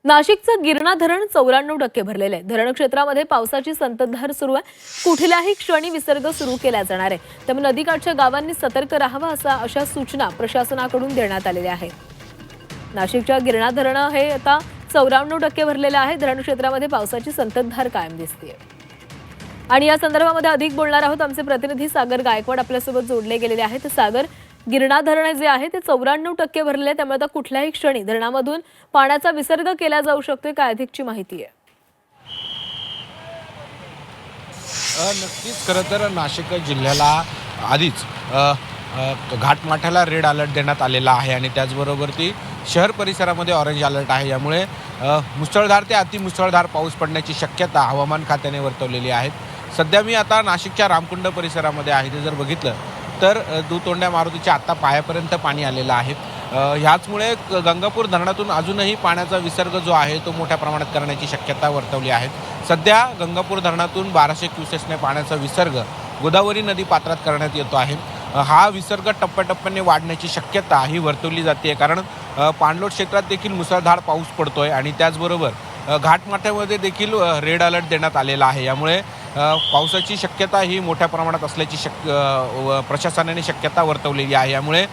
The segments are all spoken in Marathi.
नाशिकचं गिरणा धरण 94% भरलेलं आहे। धरण क्षेत्रामध्ये पावसाची संततधार सुरू आहे। कुठल्याही क्षणी विसर्ग सुरू केला जाणार आहे। त्यामुळे नदीकाठच्या गावांनी सतर्क राहावं अशा सूचना प्रशासनाकडून देण्यात आलेल्या आहेत। नाशिकच्या गिरणा धरण हे आता 94% भरलेलं आहे। धरण क्षेत्रामध्ये पावसाची संततधार कायम दिसते आणि या संदर्भामध्ये अधिक बोलणार आहोत। आमचे प्रतिनिधी सागर गायकवाड आपल्यासोबत जोडले गेलेले आहेत। सागर, गिरणा धरण जे आहे ते 94% भरले, त्यामुळे आता कुठल्याही क्षणी धरणामधून पाण्याचा विसर्ग केला जाऊ शकतोय, काय अधिकची माहिती आहे? नक्कीच खरं तर नाशिक जिल्ह्याला आधीच घाटमाथ्याला रेड अलर्ट देण्यात आलेला आहे आणि त्याचबरोबर ती शहर परिसरामध्ये ऑरेंज अलर्ट आहे। यामुळे मुसळधार ते अतिमुसळधार पाऊस पडण्याची शक्यता हवामान खात्याने वर्तवलेली आहे। सध्या मी आता नाशिकच्या रामकुंड परिसरामध्ये आहे। ते जर बघितलं तर दुतोंड्या मारुतीच्या आत्ता पायापर्यंत पाणी आलेलं आहे। ह्याचमुळे गंगापूर धरणातून अजूनही पाण्याचा विसर्ग जो आहे तो मोठ्या प्रमाणात करण्याची शक्यता वर्तवली आहे। सध्या गंगापूर धरणातून 1200 क्युसेसने पाण्याचा विसर्ग गोदावरी नदी पात्रात करण्यात येतो आहे। हा विसर्ग टप्प्याटप्प्याने वाढण्याची शक्यता ही वर्तवली जाते, कारण पाणलोट क्षेत्रात देखील मुसळधार पाऊस पडतोय आणि त्याचबरोबर घाटमाथ्यामध्ये देखील रेड अलर्ट देण्यात आलेला आहे। यामुळे पावसाची शक्यता ही मोठ्या प्रमाणात असल्याची प्रशासनाने शक्यता वर्तवलेली आहे। यामुळे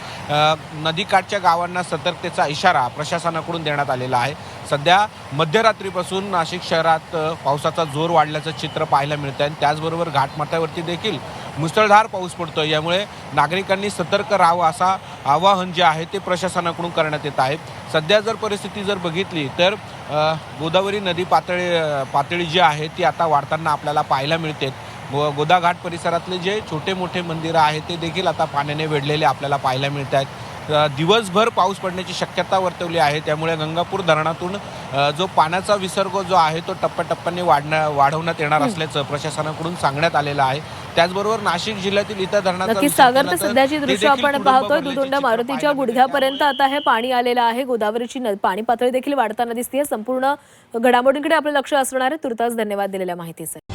नदीकाठच्या गावांना सतर्कतेचा इशारा प्रशासनाकडून देण्यात आलेला आहे। सध्या मध्यरात्रीपासून नाशिक शहरात पावसाचा जोर वाढल्याचं चित्र पाहायला मिळतं आहे। त्याचबरोबर घाटमाथ्यावरती देखील मुसळधार पाऊस पडतोय। यामुळे नागरिकांनी सतर्क राहावं असा आवाहन जे आहे ते प्रशासनाकडून करण्यात येत आहे। सध्या जर परिस्थिती जर बघितली तर गोदावरी नदी पातळी जी आहे ती आता वाढताना आपल्याला पाहायला मिळते। गोदाघाट परिसरातले जे छोटे मोठे मंदिरं आहेत ते देखील आता पाण्याने वेढलेले आपल्याला पाहायला मिळत आहेत। दिवसभर पाऊस पडण्याची शक्यता वर्तवली आहे। त्यामुळे गंगापूर धरणातून जो पाण्याचा विसर्ग जो आहे तो टप्प्याटप्प्याने वाढवण्यात येणार असल्याचं प्रशासनाकडून सांगण्यात आलेलं आहे। त्याचबरोबर नाशिक जिल्ह्यातील इतर धरणांचा नक्कीच सागर, तर सध्याची दृश्य आपण पाहतोय दुतोंड्या मारुतीच्या गुडघ्यापर्यंत आता हे पाणी आलेलं आहे। गोदावरीची पाणी पातळी देखील वाढताना दिसते। संपूर्ण घडामोडींकडे आपलं लक्ष असणार आहे। तुर्तास धन्यवाद दिलेल्या माहितीसाठी।